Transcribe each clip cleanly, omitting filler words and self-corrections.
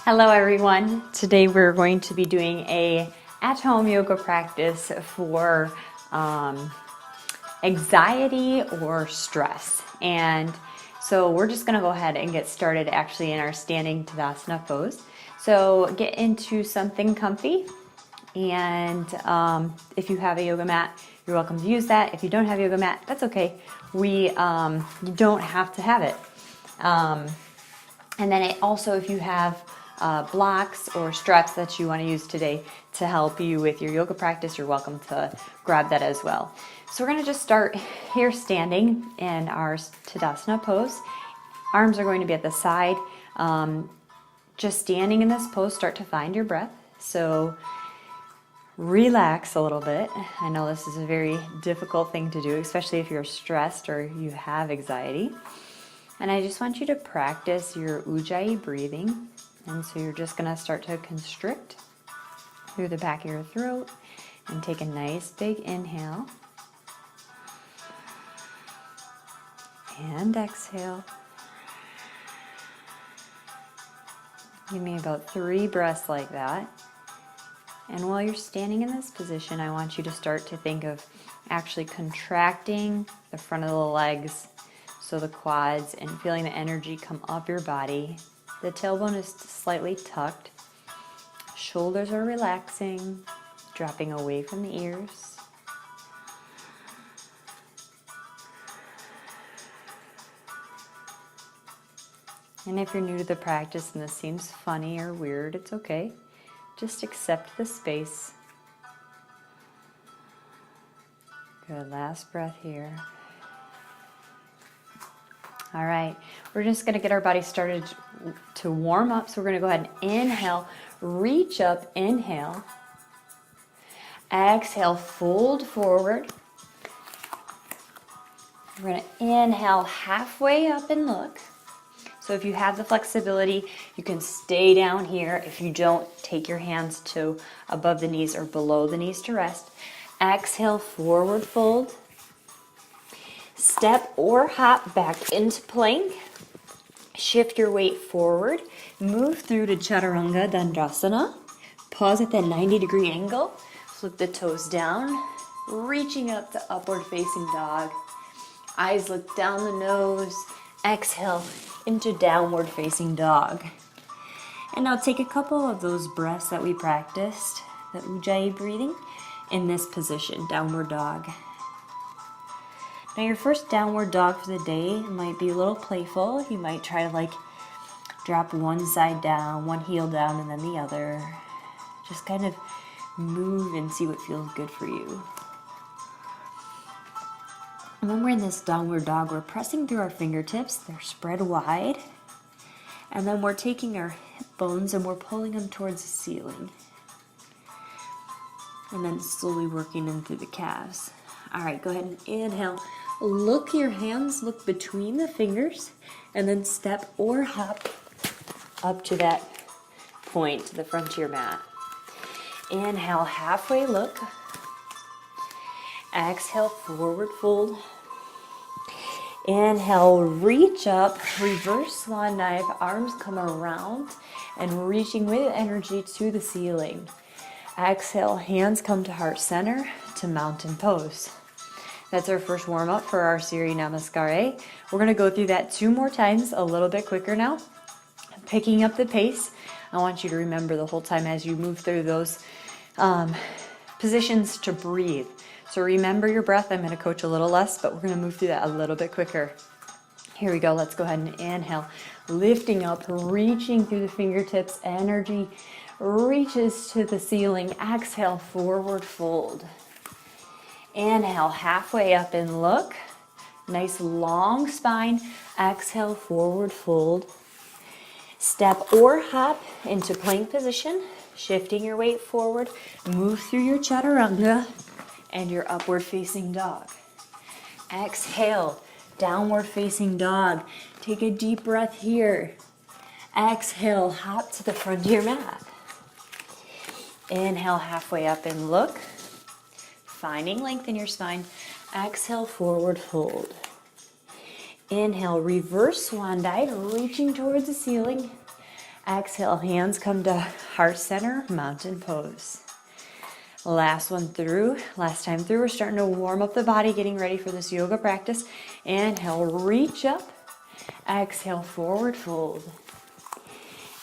Hello everyone. Today we're going to be doing a at-home yoga practice for anxiety or stress. And so we're just going to go ahead and get started actually in our standing Tadasana Pose. So get into something comfy, and if you have a yoga mat, you're welcome to use that. If you don't have a yoga mat, that's okay. You don't have to have it. And then also, if you have blocks or straps that you want to use today to help you with your yoga practice, you're welcome to grab that as well. So we're going to just start here standing in our Tadasana pose. Arms are going to be at the side. Just standing in this pose, start to find your breath. So relax a little bit. I know this is a very difficult thing to do, especially if you're stressed or you have anxiety. And I just want you to practice your Eje Breathing. And so you're just going to start to constrict through the back of your throat and take a nice big inhale. And exhale. Give me about 3 breaths like that. And while you're standing in this position, I want you to start to think of actually contracting the front of the legs, so the quads, and feeling the energy come up your body. The tailbone is slightly tucked. Shoulders are relaxing, dropping away from the ears. And if you're new to the practice and this seems funny or weird, it's okay. Just accept the space. Good, last breath here. All right, we're just going to get our body started to warm up. So we're going to go ahead and inhale, reach up, inhale. Exhale, fold forward. We're going to inhale halfway up and look. So if you have the flexibility, you can stay down here. If you don't, take your hands to above the knees or below the knees to rest. Exhale, forward fold. Step or hop back into plank. Shift your weight forward. Move through to Chaturanga Dandasana. Pause at that 90-degree angle. Flip the toes down. Reaching up to upward facing dog. Eyes look down the nose. Exhale into downward facing dog. And now take a couple of those breaths that we practiced, the Ujjayi breathing, in this position, downward dog. Now your first downward dog for the day might be a little playful. You might try to drop one side down, one heel down, and then the other. Just kind of move and see what feels good for you. And when we're in this downward dog, we're pressing through our fingertips. They're spread wide. And then we're taking our hip bones and we're pulling them towards the ceiling. And then slowly working in through the calves. All right, go ahead and inhale. Look your hands, look between the fingers, and then step or hop up to that point, to the front of your mat. Inhale, halfway look. Exhale, forward fold. Inhale, reach up, reverse swan dive, arms come around and reaching with energy to the ceiling. Exhale, hands come to heart center to mountain pose. That's our first warm up for our Surya Namaskar. We're going to go through that 2 more times, a little bit quicker now. Picking up the pace. I want you to remember the whole time as you move through those positions to breathe. So remember your breath. I'm going to coach a little less, but we're going to move through that a little bit quicker. Here we go. Let's go ahead and inhale. Lifting up, reaching through the fingertips. Energy reaches to the ceiling. Exhale, forward fold. Inhale, halfway up and look. Nice long spine. Exhale, forward fold. Step or hop into plank position. Shifting your weight forward. Move through your Chaturanga and your upward facing dog. Exhale, downward facing dog. Take a deep breath here. Exhale, hop to the front of your mat. Inhale, halfway up and look. Finding length in your spine. Exhale, forward fold. Inhale, reverse swan dive, reaching towards the ceiling. Exhale, hands come to heart center, mountain pose. Last one through, last time through, we're starting to warm up the body, getting ready for this yoga practice. Inhale, reach up. Exhale, forward fold.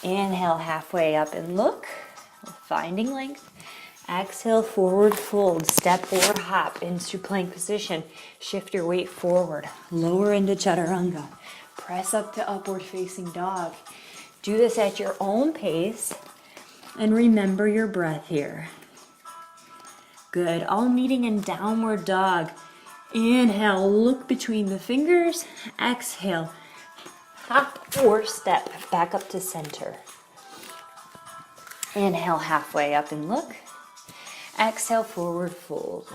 Inhale, halfway up and look, finding length. Exhale, forward fold, step or hop into plank position. Shift your weight forward, lower into chaturanga. Press up to upward facing dog. Do this at your own pace and remember your breath here. Good, all meeting in downward dog. Inhale, look between the fingers. Exhale, hop or step back up to center. Inhale, halfway up and look. Exhale, forward fold.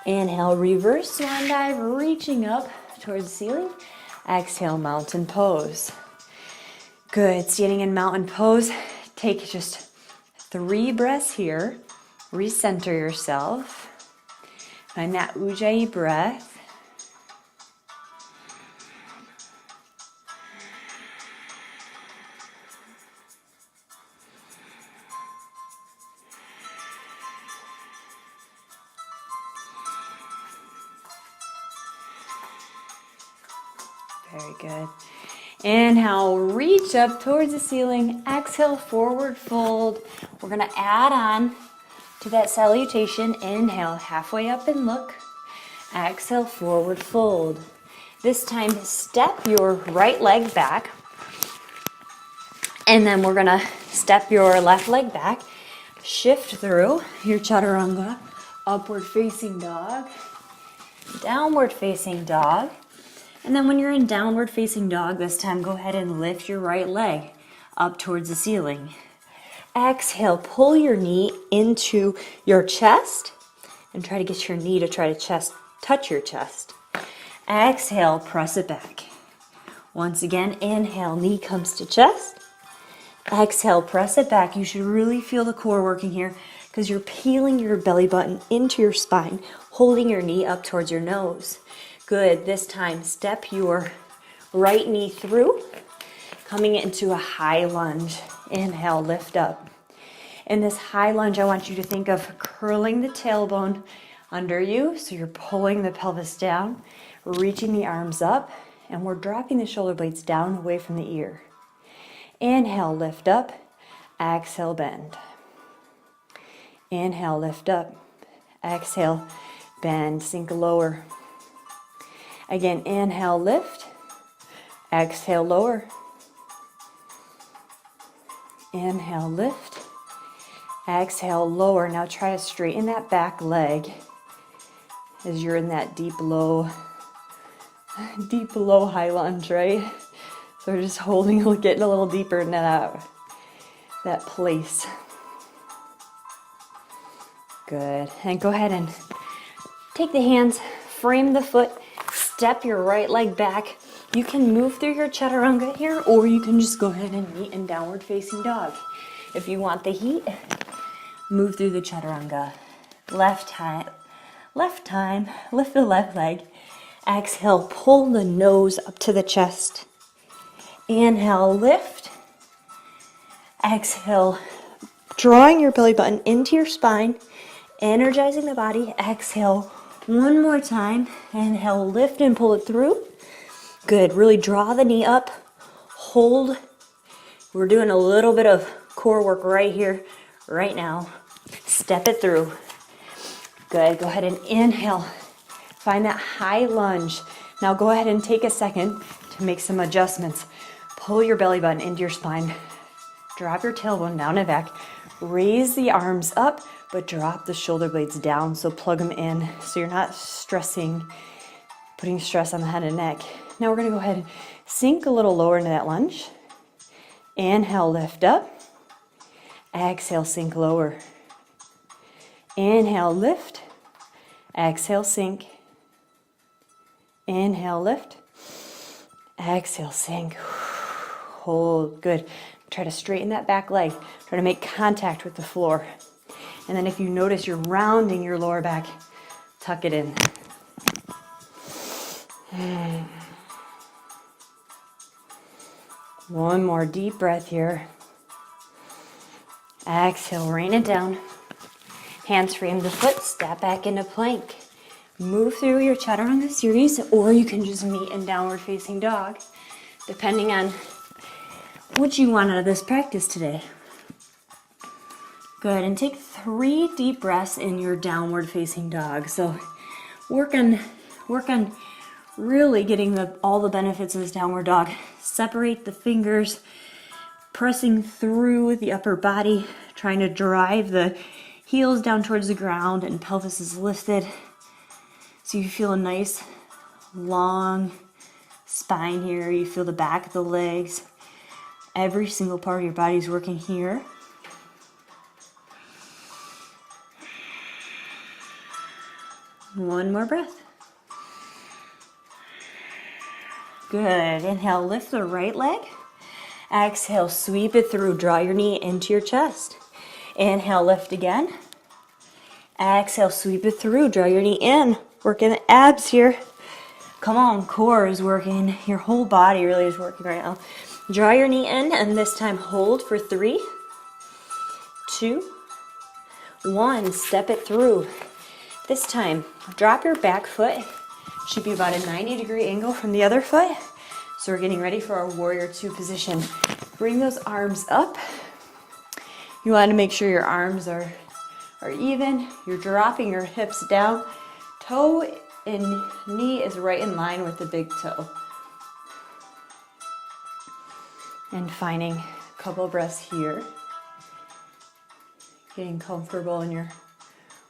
Inhale, reverse swan dive, reaching up towards the ceiling. Exhale, mountain pose. Good, standing in mountain pose. Take just 3 breaths here. Recenter yourself. Find that Ujjayi breath. Very good. Inhale, reach up towards the ceiling. Exhale, forward fold. We're going to add on to that salutation. Inhale, halfway up and look. Exhale, forward fold. This time, step your right leg back. And then we're going to step your left leg back. Shift through your chaturanga. Upward facing dog. Downward facing dog. And then when you're in downward facing dog, this time go ahead and lift your right leg up towards the ceiling. Exhale, pull your knee into your chest and try to get your knee to try to touch your chest. Exhale, press it back. Once again, inhale, knee comes to chest. Exhale, press it back. You should really feel the core working here because you're peeling your belly button into your spine, holding your knee up towards your nose. Good. This time, step your right knee through, coming into a high lunge. Inhale, lift up. In this high lunge, I want you to think of curling the tailbone under you. So you're pulling the pelvis down, reaching the arms up, and we're dropping the shoulder blades down away from the ear. Inhale, lift up. Exhale, bend. Inhale, lift up. Exhale, bend, sink lower. Again, inhale, lift. Exhale, lower. Inhale, lift. Exhale, lower. Now try to straighten that back leg as you're in that deep, low high lunge, right? So we're just holding, getting a little deeper into that place. Good. And go ahead and take the hands, frame the foot, step your right leg back. You can move through your chaturanga here, or you can just go ahead and meet in downward facing dog. If you want the heat, move through the chaturanga. Left time, lift the left leg. Exhale, pull the nose up to the chest. Inhale, lift. Exhale, drawing your belly button into your spine, energizing the body. Exhale, one more time. Inhale, lift and pull it through. Good. Really draw the knee up. Hold. We're doing a little bit of core work right here, right now. Step it through. Good. Go ahead and inhale. Find that high lunge. Now go ahead and take a second to make some adjustments. Pull your belly button into your spine. Drop your tailbone down and back. Raise the arms up, but drop the shoulder blades down. So plug them in so you're not stressing, putting stress on the head and neck. Now we're going to go ahead and sink a little lower into that lunge. Inhale, lift up. Exhale, sink lower. Inhale, lift. Exhale, sink. Inhale, lift. Exhale, sink. Hold. Good. Try to straighten that back leg. Try to make contact with the floor. And then if you notice you're rounding your lower back, tuck it in. One more deep breath here. Exhale, rain it down. Hands frame the foot, step back into plank. Move through your Chaturanga series, or you can just meet in downward facing dog, depending on what you want out of this practice today. Good, and take 3 deep breaths in your downward facing dog. So work on really getting all the benefits of this downward dog. Separate the fingers, pressing through the upper body, trying to drive the heels down towards the ground and pelvis is lifted. So you feel a nice long spine here. You feel the back of the legs. Every single part of your body is working here. One more breath. Good. Inhale, lift the right leg. Exhale, sweep it through. Draw your knee into your chest. Inhale, lift again. Exhale, sweep it through. Draw your knee in. Working the abs here. Come on, core is working. Your whole body really is working right now. Draw your knee in, and this time hold for 3, 2, 1. Step it through. This time, drop your back foot. Should be about a 90-degree angle from the other foot. So we're getting ready for our warrior 2 position. Bring those arms up. You want to make sure your arms are even. You're dropping your hips down. Toe and knee is right in line with the big toe. And finding a couple breaths here. Getting comfortable in your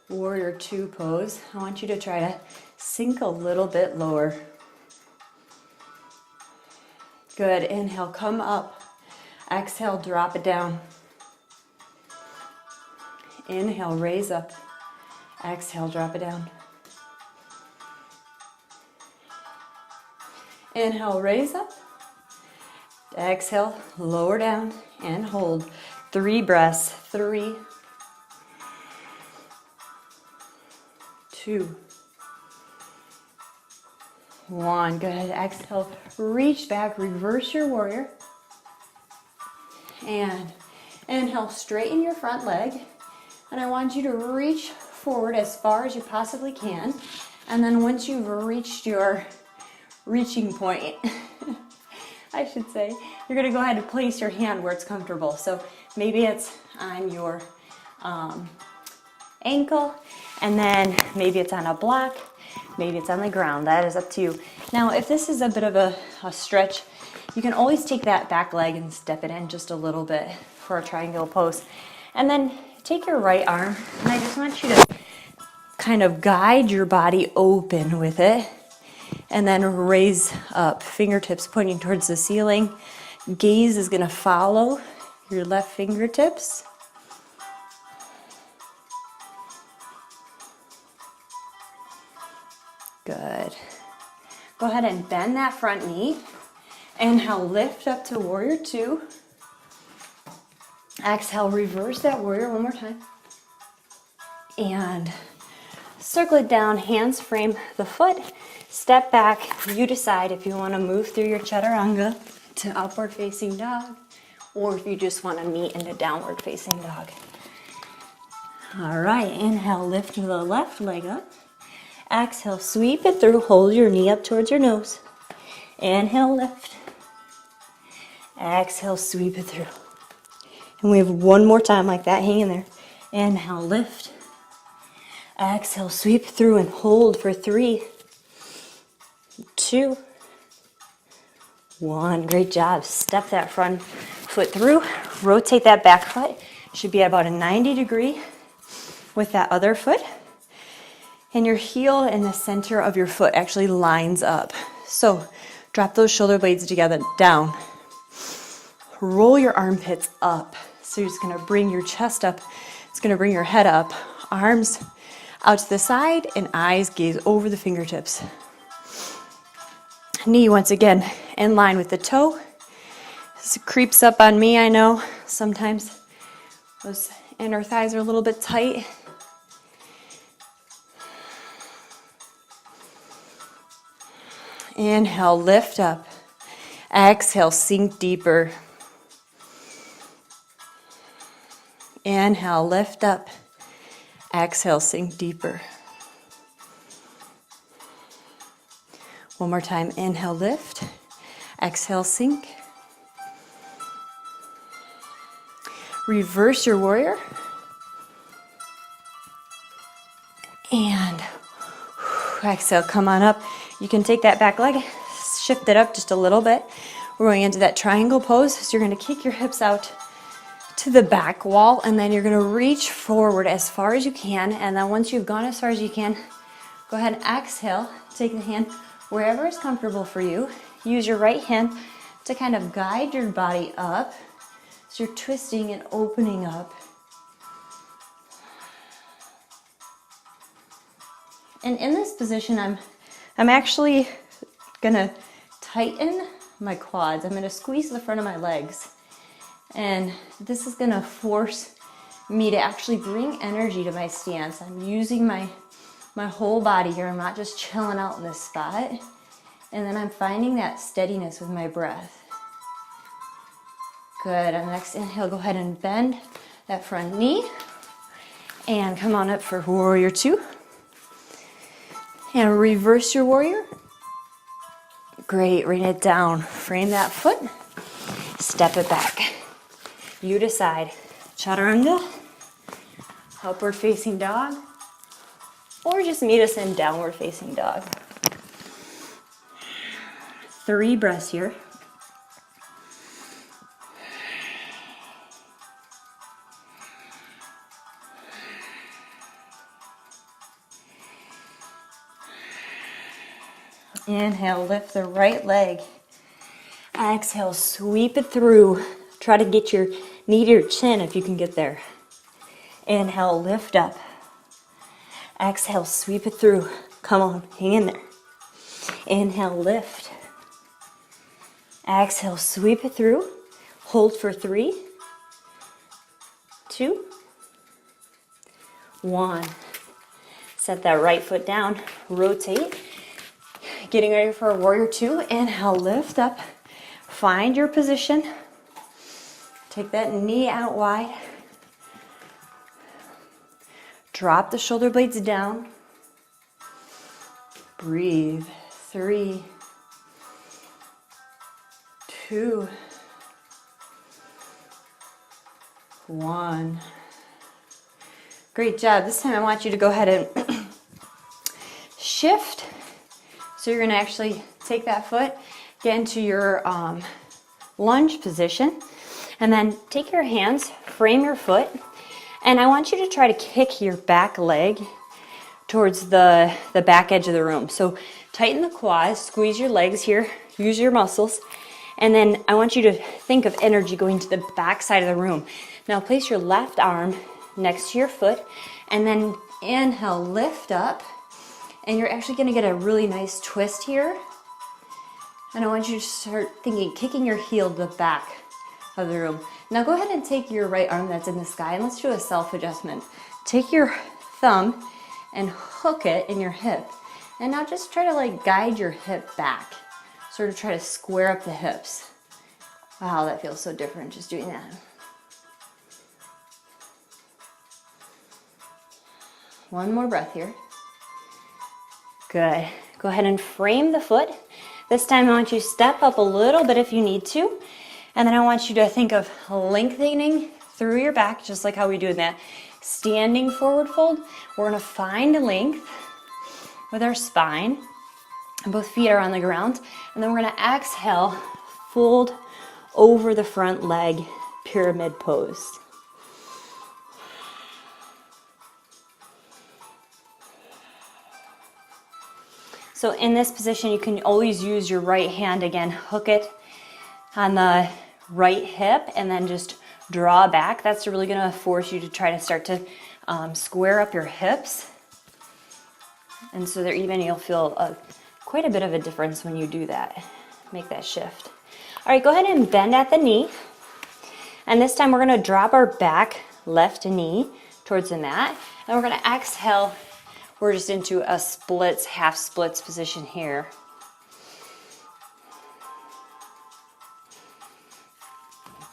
warrior 2 pose. I want you to try to sink a little bit lower. Good. Inhale, come up. Exhale, drop it down. Inhale, raise up. Exhale, drop it down. Inhale, raise up. Exhale, lower down and hold. 3 breaths. 3, 2, 1. Good. Exhale, reach back, reverse your warrior. And inhale, straighten your front leg. And I want you to reach forward as far as you possibly can. And then once you've reached your reaching point, I should say, you're going to go ahead and place your hand where it's comfortable. So maybe it's on your ankle, and then maybe it's on a block, maybe it's on the ground. That is up to you. Now, if this is a bit of a stretch, you can always take that back leg and step it in just a little bit for a triangle pose. And then take your right arm, and I just want you to kind of guide your body open with it, and then raise up, fingertips pointing towards the ceiling. Gaze is going to follow your left fingertips. Good. Go ahead and bend that front knee. Inhale, lift up to warrior 2. Exhale, reverse that warrior one more time. And circle it down, hands frame the foot. Step back. You decide if you want to move through your Chaturanga to upward facing dog, or if you just want to meet into downward facing dog. All right, inhale, lift the left leg up. Exhale, sweep it through. Hold your knee up towards your nose. Inhale, lift. Exhale, sweep it through. And we have one more time like that. Hang in there. Inhale, lift. Exhale, sweep through and hold for 3, 2, 1. Great job. Step that front foot through. Rotate that back foot. Should be at about a 90 degree with that other foot. And your heel in the center of your foot actually lines up. So drop those shoulder blades together, down. Roll your armpits up. So you're just going to bring your chest up. It's going to bring your head up. Arms out to the side and eyes gaze over the fingertips. Knee once again in line with the toe. This creeps up on me, I know. Sometimes those inner thighs are a little bit tight. Inhale, lift up. Exhale, sink deeper. Inhale, lift up. Exhale, sink deeper. One more time. Inhale, lift. Exhale, sink. Reverse your warrior. And exhale, come on up. You can take that back leg, shift it up just a little bit. We're going into that triangle pose. So you're going to kick your hips out to the back wall, and then you're going to reach forward as far as you can. And then once you've gone as far as you can, go ahead and exhale. Take the hand wherever is comfortable for you. Use your right hand to kind of guide your body up. So you're twisting and opening up. And in this position, I'm actually gonna tighten my quads. I'm gonna squeeze the front of my legs. And this is gonna force me to actually bring energy to my stance. I'm using my whole body here. I'm not just chilling out in this spot. And then I'm finding that steadiness with my breath. Good. On the next inhale, go ahead and bend that front knee. And come on up for warrior two. And reverse your warrior. Great. Rain it down. Frame that foot. Step it back. You decide. Chaturanga, upward facing dog, or just meet us in downward facing dog. 3 breaths here. Inhale, lift the right leg. Exhale, sweep it through. Try to get your knee to your chin if you can get there. Inhale, lift up. Exhale, sweep it through. Come on, hang in there. Inhale, lift. Exhale, sweep it through. Hold for 3, 2, 1. Set that right foot down. Rotate. Getting ready for a warrior two. Inhale, lift up. Find your position. Take that knee out wide. Drop the shoulder blades down. Breathe. 3, 2, 1. Great job. This time I want you to go ahead and shift. So you're going to actually take that foot, get into your lunge position, and then take your hands, frame your foot, and I want you to try to kick your back leg towards the back edge of the room. So tighten the quads, squeeze your legs here, use your muscles, and then I want you to think of energy going to the back side of the room. Now place your left arm next to your foot, and then inhale, lift up, and you're actually going to get a really nice twist here. And I want you to start thinking, kicking your heel to the back of the room. Now go ahead and take your right arm that's in the sky, and let's do a self-adjustment. Take your thumb and hook it in your hip. And now just try to like guide your hip back. Sort of try to square up the hips. Wow, that feels so different just doing that. One more breath here. Good. Go ahead and frame the foot. This time I want you to step up a little bit if you need to. And then I want you to think of lengthening through your back, just like how we do in that standing forward fold. We're going to find length with our spine. And both feet are on the ground. And then we're going to exhale, fold over the front leg, pyramid pose. So in this position, you can always use your right hand again, hook it on the right hip, and then just draw back. That's really gonna force you to try to start to square up your hips. And so there even you'll feel quite a bit of a difference when you do that. Make that shift. All right, go ahead and bend at the knee. And this time we're gonna drop our back left knee towards the mat. And we're gonna exhale. We're just into a splits, half splits position here.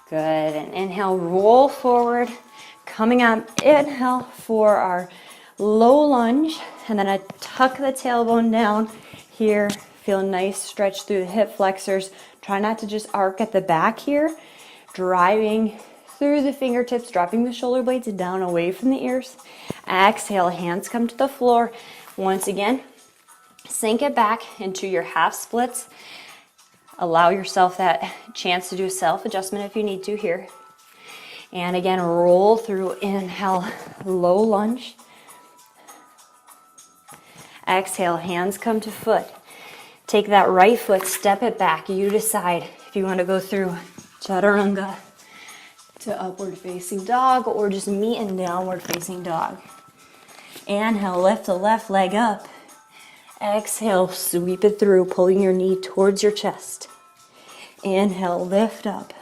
Good, and inhale, roll forward. Coming up, inhale for our low lunge, and then I tuck the tailbone down here. Feel a nice stretch through the hip flexors. Try not to just arc at the back here. Driving through the fingertips, dropping the shoulder blades down away from the ears. Exhale, hands come to the floor. Once again, sink it back into your half splits. Allow yourself that chance to do a self-adjustment if you need to here. And again, roll through. Inhale, low lunge. Exhale, hands come to foot. Take that right foot, step it back. You decide if you want to go through Chaturanga to upward facing dog or just meet in downward facing dog. Inhale, lift the left leg up. Exhale, sweep it through, pulling your knee towards your chest. Inhale, lift up.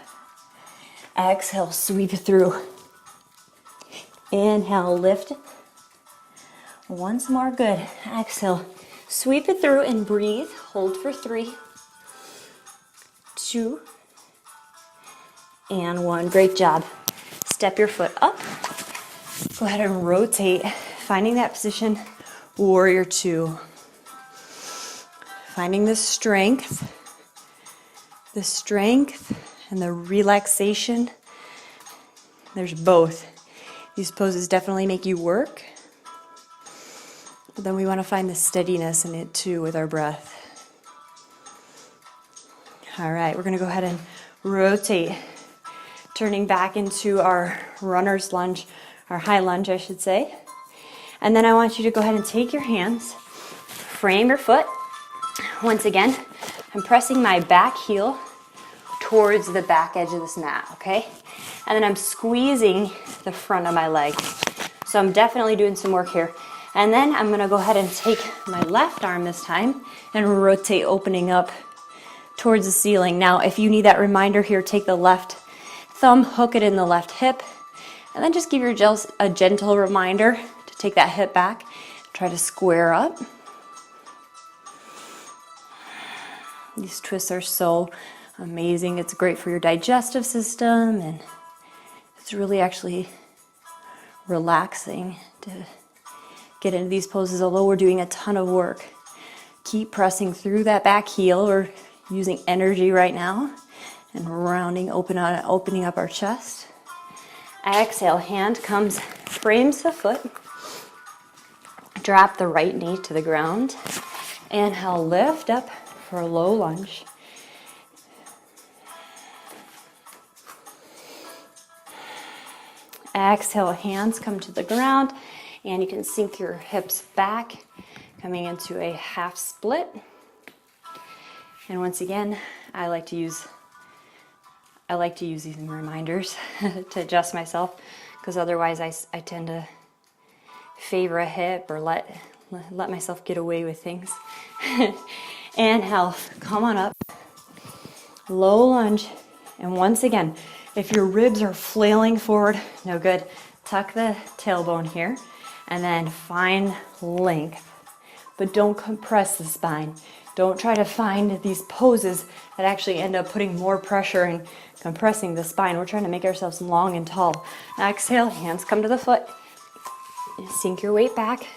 Exhale, sweep it through. Inhale, lift. Once more, good. Exhale, sweep it through and breathe. Hold for 3, 2, and 1. Great job. Step your foot up. Go ahead and rotate, finding that position, warrior 2. Finding the strength and the relaxation. There's both. These poses definitely make you work, but then we want to find the steadiness in it too with our breath. All right, we're going to go ahead and rotate, turning back into our runner's lunge, our high lunge, I should say. And then I want you to go ahead and take your hands, frame your foot. Once again, I'm pressing my back heel towards the back edge of this mat, okay? And then I'm squeezing the front of my leg. So I'm definitely doing some work here. And then I'm gonna go ahead and take my left arm this time and rotate, opening up towards the ceiling. Now, if you need that reminder here, take the left thumb, hook it in the left hip, and then just give yourself a gentle reminder to take that hip back. Try to square up. These twists are so amazing. It's great for your digestive system, and it's really actually relaxing to get into these poses, although we're doing a ton of work. Keep pressing through that back heel. We're using energy right now and rounding, opening up our chest. Exhale, hand comes, frames the foot. Drop the right knee to the ground. Inhale, lift up for a low lunge. Exhale, hands come to the ground, and you can sink your hips back, coming into a half split. And once again, I like to use these reminders to adjust myself, because otherwise I tend to favor a hip or let myself get away with things. Inhale, come on up, low lunge, and once again, if your ribs are flailing forward, no good, tuck the tailbone here, and then find length, but don't compress the spine. Don't try to find these poses that actually end up putting more pressure and compressing the spine. We're trying to make ourselves long and tall. Exhale, hands come to the foot, sink your weight back.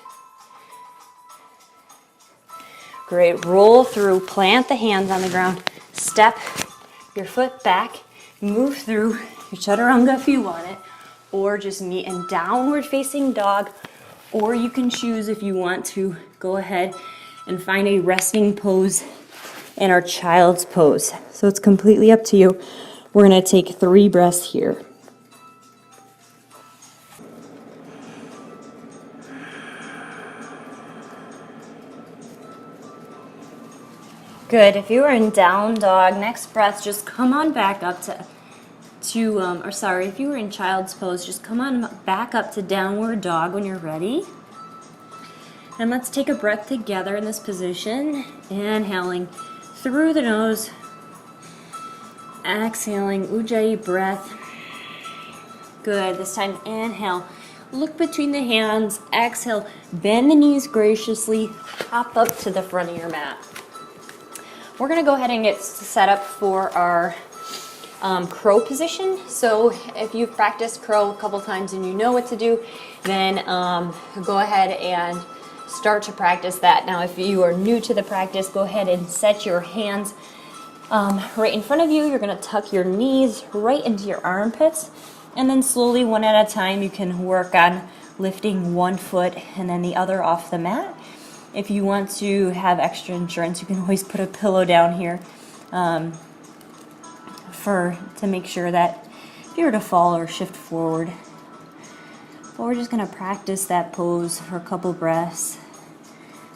Great, roll through, plant the hands on the ground, step your foot back, move through your Chaturanga if you want it, or just meet in downward facing dog, or you can choose if you want to go ahead and find a resting pose in our child's pose. So it's completely up to you. We're gonna take 3 breaths here. Good. If you are in down dog, next breath, just come on back up if you were in child's pose, just come on back up to downward dog when you're ready. And let's take a breath together in this position. Inhaling through the nose, exhaling, Ujjayi breath. Good. This time, inhale, look between the hands, exhale, bend the knees graciously, hop up to the front of your mat. We're going to go ahead and get set up for our crow position. So if you've practiced crow a couple times and you know what to do, then go ahead and start to practice that. Now, if you are new to the practice, go ahead and set your hands right in front of you. You're going to tuck your knees right into your armpits, and then slowly, one at a time, you can work on lifting one foot and then the other off the mat. If you want to have extra insurance, you can always put a pillow down here to make sure that if you were to fall or shift forward. But we're just going to practice that pose for a couple breaths,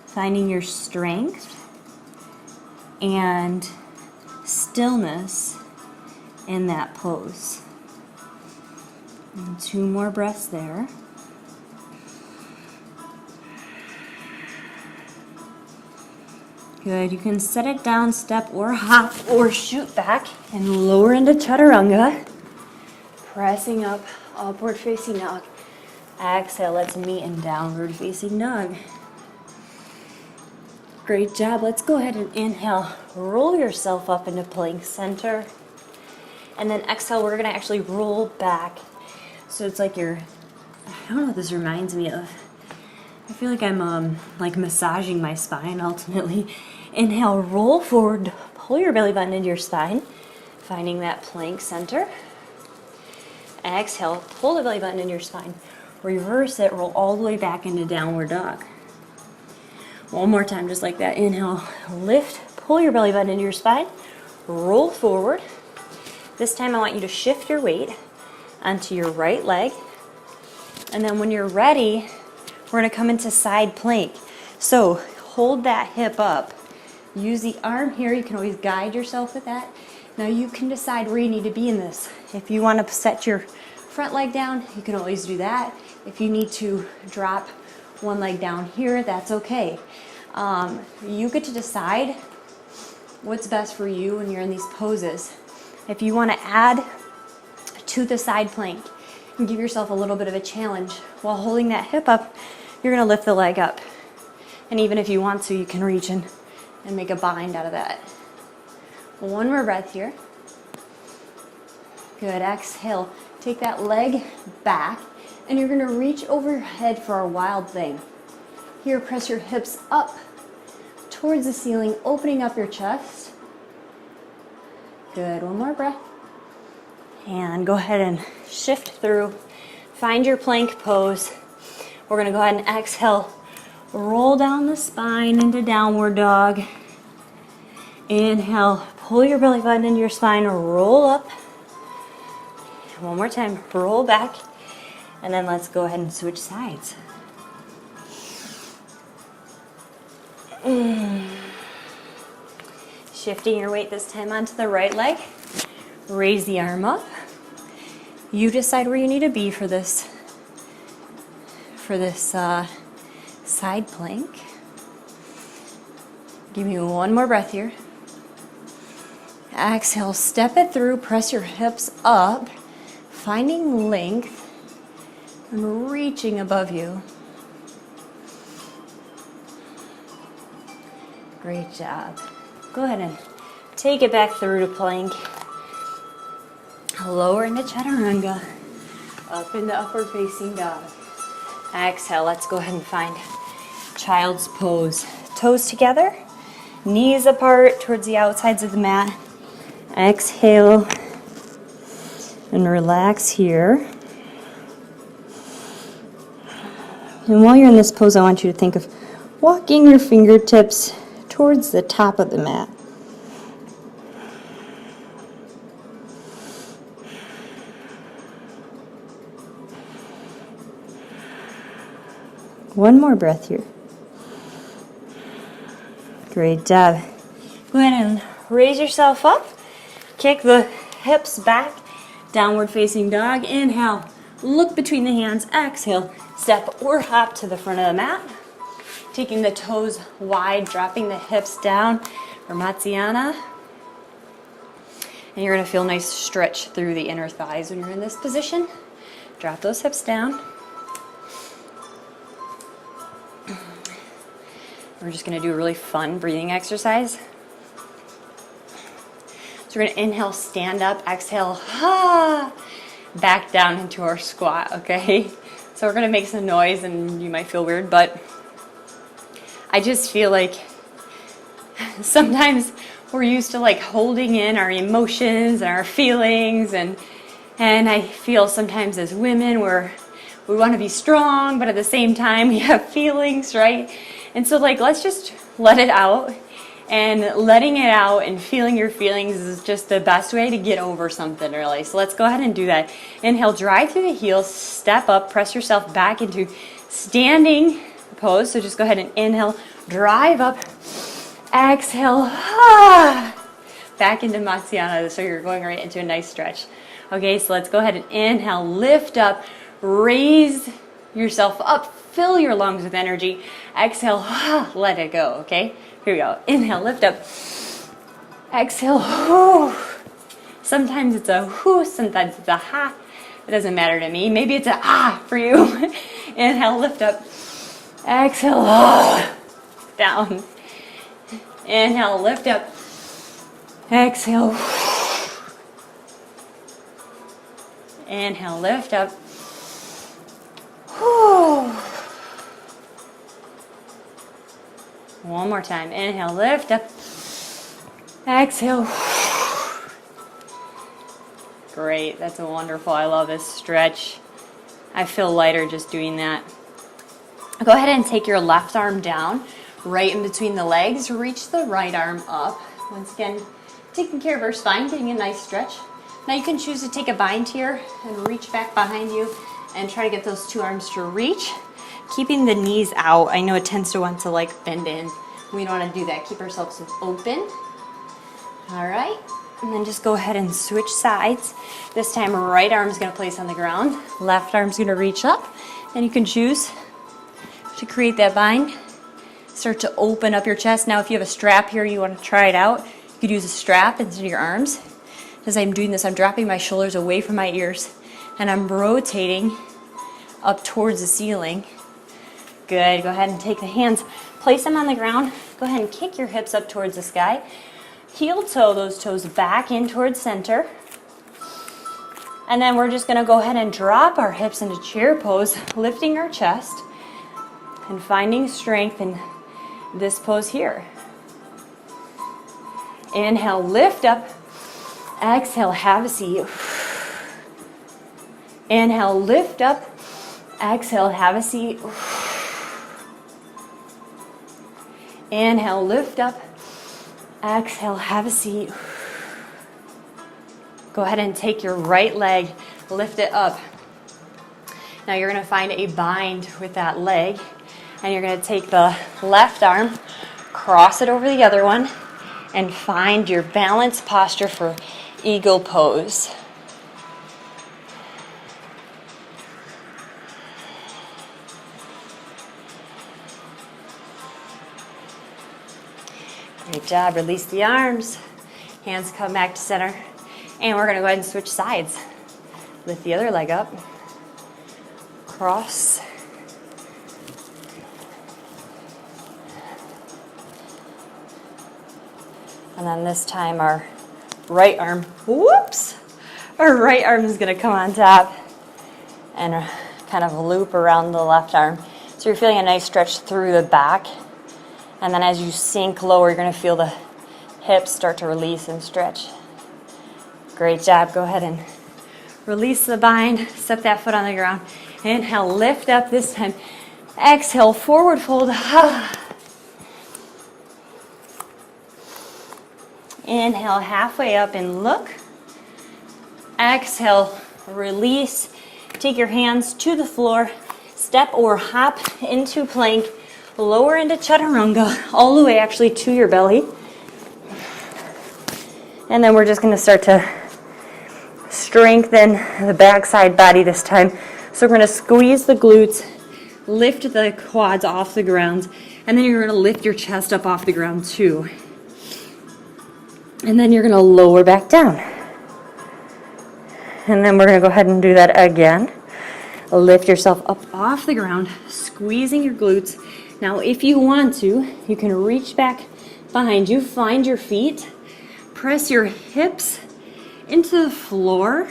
finding your strength and stillness in that pose. And 2 more breaths there. Good. You can set it down, step or hop or shoot back and lower into Chaturanga. Pressing up, upward facing dog. Exhale, let's meet in downward facing dog. Great job. Let's go ahead and inhale. Roll yourself up into plank center. And then exhale, we're going to actually roll back. So it's like I don't know what this reminds me of. I feel like I'm like massaging my spine ultimately. Inhale, roll forward, pull your belly button into your spine, finding that plank center. Exhale, pull the belly button into your spine. Reverse it, roll all the way back into downward dog. One more time, just like that. Inhale, lift, pull your belly button into your spine, roll forward. This time I want you to shift your weight onto your right leg. And then when you're ready, we're going to come into side plank. So hold that hip up. Use the arm here. You can always guide yourself with that. Now you can decide where you need to be in this. If you want to set your front leg down, you can always do that. If you need to drop one leg down here, that's okay. You get to decide what's best for you when you're in these poses. If you want to add to the side plank and give yourself a little bit of a challenge while holding that hip up, you're going to lift the leg up. And even if you want to, you can reach in and make a bind out of that. One more breath here. Good. Exhale. Take that leg back, and you're going to reach overhead for a wild thing. Here, press your hips up towards the ceiling, opening up your chest. Good. One more breath. And go ahead and shift through. Find your plank pose. We're going to go ahead and exhale. Roll down the spine into downward dog. Inhale, pull your belly button into your spine, roll up. One more time, roll back. And then let's go ahead and switch sides. Shifting your weight this time onto the right leg. Raise the arm up. You decide where you need to be for this side plank. Give me one more breath here. Exhale, step it through, press your hips up, finding length and reaching above you. Great job. Go ahead and take it back through to plank. Lower into Chaturanga, up into upward facing dog. Exhale, let's go ahead and find child's pose. Toes together, knees apart towards the outsides of the mat. Exhale and relax here. And while you're in this pose, I want you to think of walking your fingertips towards the top of the mat. One more breath here. Great job. Go ahead and raise yourself up. Kick the hips back. Downward facing dog. Inhale. Look between the hands. Exhale. Step or hop to the front of the mat. Taking the toes wide, dropping the hips down for Matsyana. And you're going to feel a nice stretch through the inner thighs when you're in this position. Drop those hips down. We're just going to do a really fun breathing exercise. So we're gonna inhale, stand up, exhale, back down into our squat, okay? So we're gonna make some noise and you might feel weird, but I just feel like sometimes we're used to like holding in our emotions and our feelings, and I feel sometimes as women we want to be strong, but at the same time we have feelings, right? And so like let's just let it out, and letting it out and feeling your feelings is just the best way to get over something, really. So let's go ahead and do that. Inhale, drive through the heels, step up, press yourself back into standing pose. So just go ahead and inhale, drive up, exhale, back into Matsyasana. So you're going right into a nice stretch. Okay, so let's go ahead and inhale, lift up, raise yourself up, fill your lungs with energy. Exhale, let it go, okay? Here we go. Inhale, lift up. Exhale, sometimes it's a whoo, sometimes it's a ha. It doesn't matter to me. Maybe it's a ah for you. Inhale, lift up. Exhale, down. Inhale, lift up. Exhale. Inhale, lift up. One more time. Inhale, lift up. Exhale. Great. That's wonderful. I love this stretch. I feel lighter just doing that. Go ahead and take your left arm down, right in between the legs. Reach the right arm up. Once again, taking care of our spine, getting a nice stretch. Now you can choose to take a bind here and reach back behind you and try to get those two arms to reach. Keeping the knees out. I know it tends to want to like bend in. We don't want to do that. Keep ourselves open. All right. And then just go ahead and switch sides. This time, right arm's going to place on the ground. Left arm's going to reach up. And you can choose to create that bind. Start to open up your chest. Now, if you have a strap here, you want to try it out. You could use a strap instead of your arms. As I'm doing this, I'm dropping my shoulders away from my ears. And I'm rotating up towards the ceiling. Good. Go ahead and take the hands, place them on the ground. Go ahead and kick your hips up towards the sky. Heel toe those toes back in towards center. And then we're just going to go ahead and drop our hips into chair pose, lifting our chest and finding strength in this pose here. Inhale, lift up. Exhale, have a seat. Inhale, lift up. Exhale, have a seat. Inhale, lift up. Exhale, have a seat. Go ahead and take your right leg, lift it up. Now you're going to find a bind with that leg, and you're going to take the left arm, cross it over the other one, and find your balanced posture for eagle pose. Great job. Release the arms. Hands come back to center. And we're going to go ahead and switch sides. Lift the other leg up. Cross. And then this time our right arm, our right arm is going to come on top and kind of loop around the left arm. So you're feeling a nice stretch through the back. And then as you sink lower, you're going to feel the hips start to release and stretch. Great job. Go ahead and release the bind. Step that foot on the ground. Inhale, lift up this time. Exhale, forward fold. Inhale, halfway up and look. Exhale, release. Take your hands to the floor. Step or hop into plank. Lower into chaturanga, all the way actually to your belly. And then we're just going to start to strengthen the backside body this time. So we're going to squeeze the glutes, lift the quads off the ground, and then you're going to lift your chest up off the ground too. And then you're going to lower back down. And then we're going to go ahead and do that again. Lift yourself up off the ground, squeezing your glutes. Now, if you want to, you can reach back behind you, find your feet, press your hips into the floor,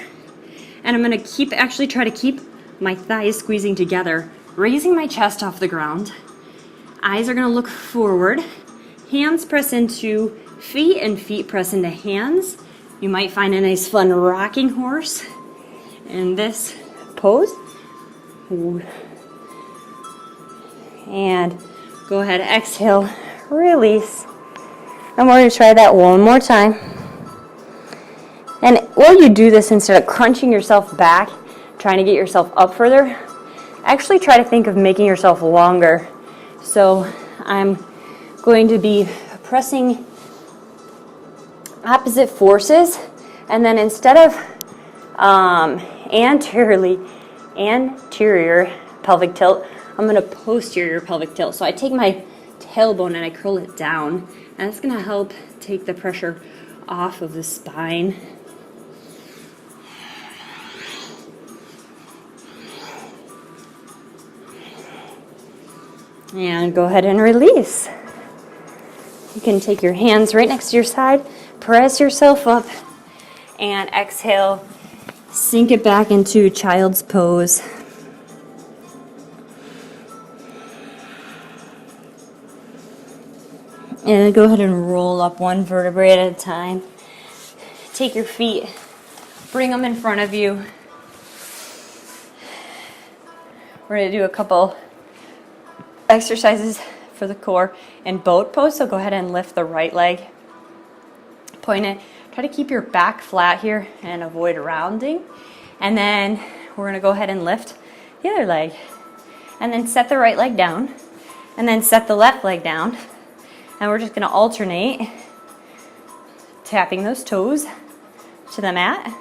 and I'm going to actually try to keep my thighs squeezing together, raising my chest off the ground. Eyes are going to look forward. Hands press into feet and feet press into hands. You might find a nice fun rocking horse in this pose. And go ahead, exhale, release. And we're going to try that one more time. And while you do this, instead of crunching yourself back, trying to get yourself up further, actually try to think of making yourself longer. So I'm going to be pressing opposite forces, and then instead of anterior pelvic tilt, I'm going to posterior pelvic tilt. So I take my tailbone and I curl it down, and it's going to help take the pressure off of the spine. And go ahead and release. You can take your hands right next to your side, press yourself up, and exhale, sink it back into child's pose. And go ahead and roll up one vertebrae at a time. Take your feet, bring them in front of you. We're going to do a couple exercises for the core in boat pose. So go ahead and lift the right leg, point it, try to keep your back flat here and avoid rounding. And then we're going to go ahead and lift the other leg, and then set the right leg down, and then set the left leg down. And we're just going to alternate tapping those toes to the mat.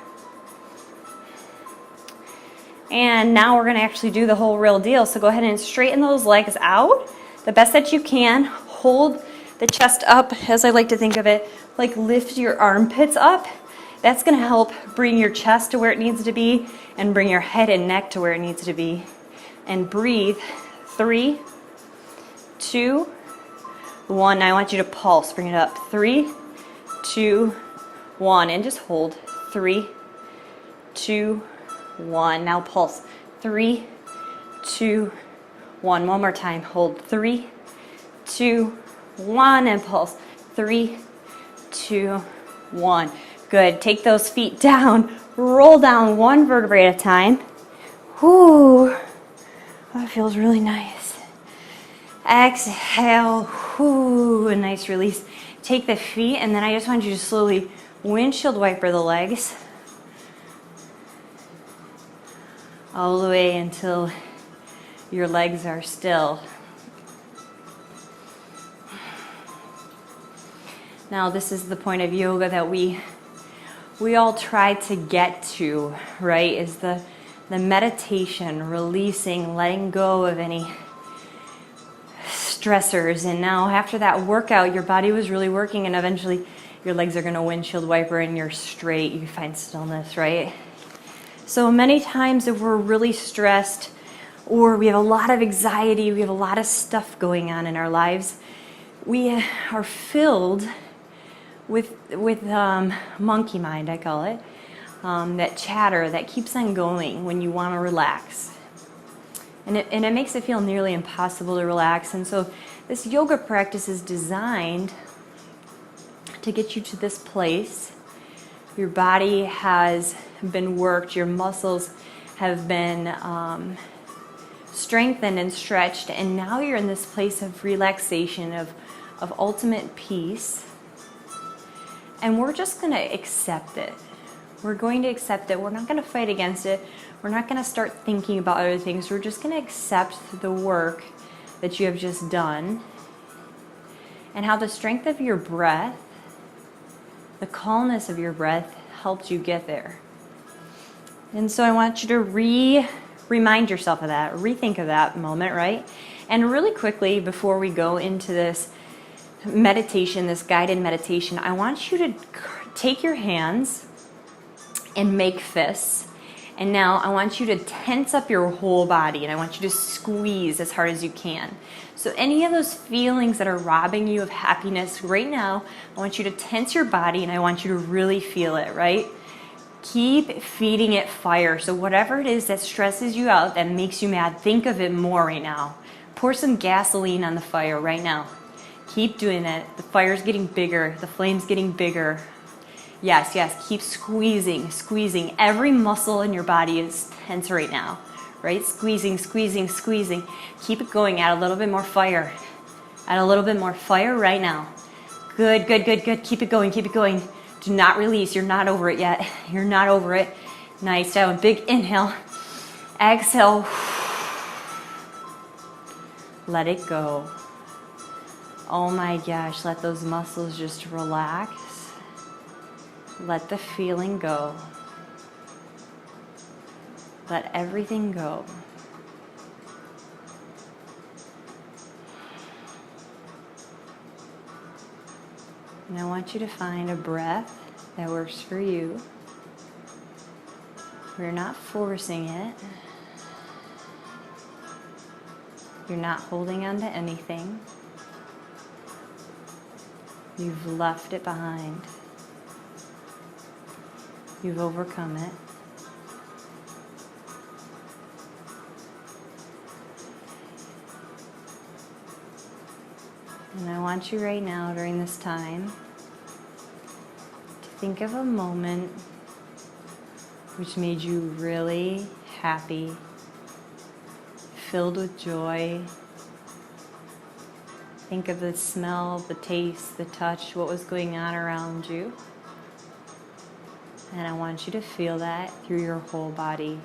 And now we're going to actually do the whole real deal. So go ahead and straighten those legs out the best that you can. Hold the chest up, as I like to think of it, like lift your armpits up. That's going to help bring your chest to where it needs to be and bring your head and neck to where it needs to be. And breathe. 3, 2, 1. Now I want you to pulse. Bring it up. 3, 2, 1. And just hold. 3, 2, 1. Now pulse. 3, 2, 1. One more time. Hold. 3, 2, 1. And pulse. 3, 2, 1. Good. Take those feet down. Roll down one vertebrae at a time. Whoo. That feels really nice. Exhale. Whoo. A nice release. Take the feet, and then I just want you to slowly windshield wiper the legs all the way until your legs are still. Now this is the point of yoga that we all try to get to, right? Is the meditation, releasing, letting go of any stressors. And now after that workout, your body was really working, and eventually your legs are going to windshield wiper and you're straight. You find stillness, right? So many times if we're really stressed, or we have a lot of anxiety, we have a lot of stuff going on in our lives, we are filled with monkey mind, I call it, that chatter that keeps on going when you want to relax. And it makes it feel nearly impossible to relax. And so this yoga practice is designed to get you to this place. Your body has been worked, your muscles have been strengthened and stretched, and now you're in this place of relaxation, of ultimate peace. And we're just going to accept it. We're going to accept it. We're not going to fight against it. We're not going to start thinking about other things. We're just going to accept the work that you have just done, and how the strength of your breath, the calmness of your breath helped you get there. And so I want you to remind yourself of that, rethink of that moment, right? And really quickly, before we go into this meditation, this guided meditation, I want you to take your hands and make fists. And now I want you to tense up your whole body, and I want you to squeeze as hard as you can. So any of those feelings that are robbing you of happiness right now, I want you to tense your body, and I want you to really feel it, right? Keep feeding it fire. So whatever it is that stresses you out, that makes you mad, think of it more right now. Pour some gasoline on the fire right now. Keep doing it. The fire's getting bigger. The flame's getting bigger. Yes, yes. Keep squeezing, squeezing. Every muscle in your body is tense right now, right? Squeezing, squeezing, squeezing. Keep it going. Add a little bit more fire. Add a little bit more fire right now. Good, good, good, good. Keep it going, keep it going. Do not release. You're not over it yet. You're not over it. Nice. Down. Big inhale. Exhale. Let it go. Oh my gosh. Let those muscles just relax. Let the feeling go. Let everything go. And I want you to find a breath that works for you. We're not forcing it. You're not holding on to anything. You've left it behind. You've overcome it. And I want you right now, during this time, to think of a moment which made you really happy, filled with joy. Think of the smell, the taste, the touch, what was going on around you. And I want you to feel that through your whole body.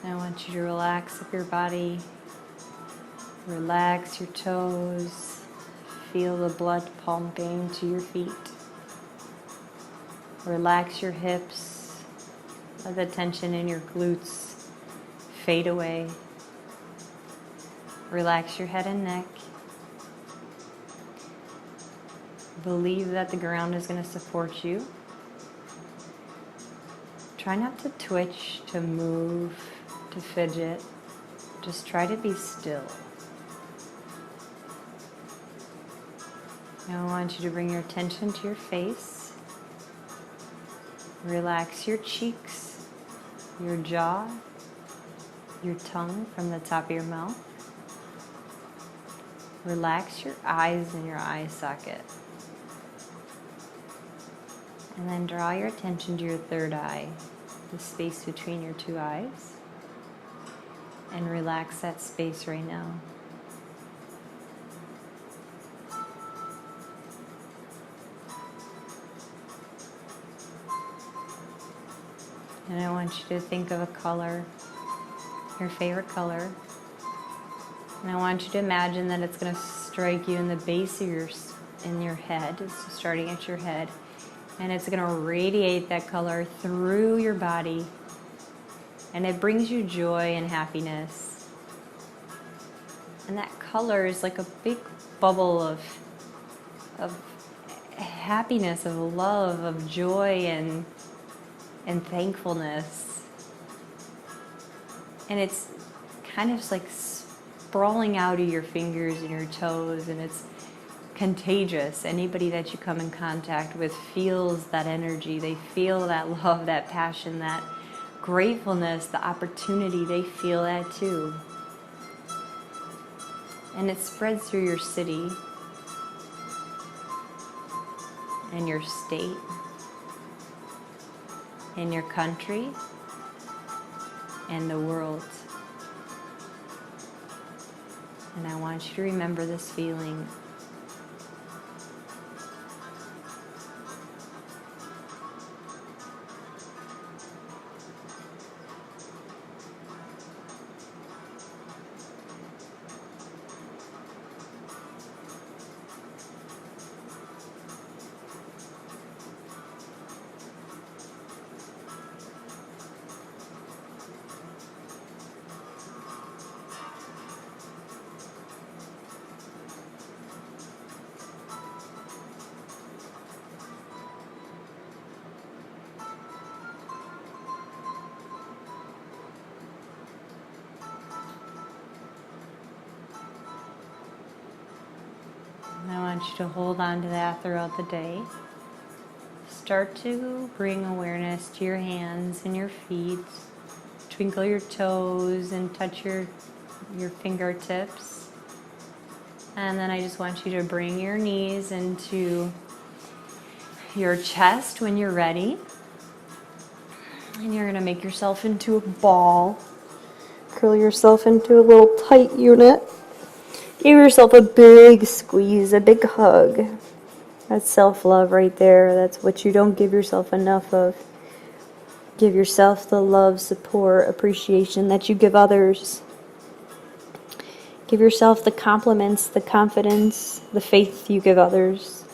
I want you to relax up your body, relax your toes, feel the blood pumping to your feet. Relax your hips, let the tension in your glutes fade away. Relax your head and neck. Believe that the ground is going to support you. Try not to twitch, to move, to fidget. Just try to be still. Now I want you to bring your attention to your face. Relax your cheeks, your jaw, your tongue from the top of your mouth. Relax your eyes and your eye socket. And then draw your attention to your third eye, the space between your two eyes. And relax that space right now. And I want you to think of a color, your favorite color. And I want you to imagine that it's going to strike you in the base of your head, so starting at your head. And it's going to radiate that color through your body. And it brings you joy and happiness. And that color is like a big bubble of happiness, of love, of joy, and thankfulness. And it's kind of just like sprawling out of your fingers and your toes, and it's contagious. Anybody that you come in contact with feels that energy. They feel that love, that passion, that gratefulness, the opportunity. They feel that too. And it spreads through your city and your state and your country and the world. And I want you to remember this feeling. I want you to hold on to that throughout the day. Start to bring awareness to your hands and your feet. Twinkle your toes and touch your fingertips. And then I just want you to bring your knees into your chest when you're ready. And you're going to make yourself into a ball. Curl yourself into a little tight unit. Give yourself a big squeeze, a big hug. That's self-love right there. That's what you don't give yourself enough of. Give yourself the love, support, appreciation that you give others. Give yourself the compliments, the confidence, the faith you give others.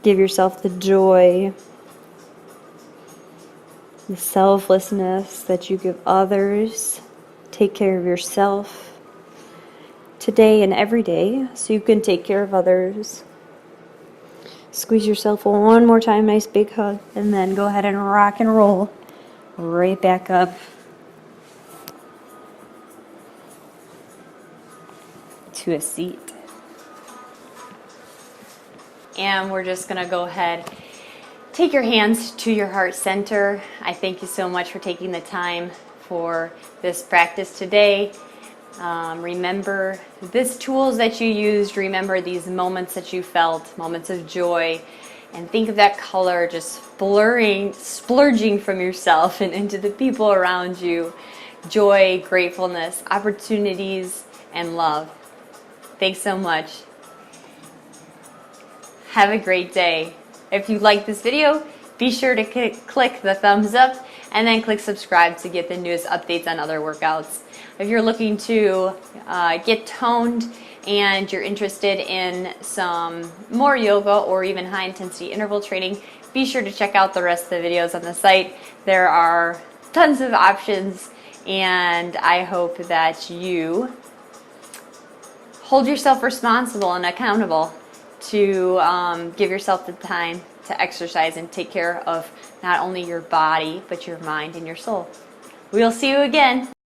Give yourself the joy, the selflessness that you give others. Take care of yourself today and every day so you can take care of others. Squeeze yourself one more time, nice big hug, and then go ahead and rock and roll right back up to a seat. And we're just going to go ahead, take your hands to your heart center. I thank you so much for taking the time for this practice today. Remember these tools that you used. Remember these moments that you felt, moments of joy, and think of that color just splurging from yourself and into the people around you. Joy, gratefulness, opportunities, and love. Thanks so much. Have a great day. If you like this video, be sure to click the thumbs up and then click subscribe to get the newest updates on other workouts. If you're looking to get toned and you're interested in some more yoga or even high intensity interval training, be sure to check out the rest of the videos on the site. There are tons of options, and I hope that you hold yourself responsible and accountable to give yourself the time to exercise and take care of not only your body, but your mind and your soul. We'll see you again.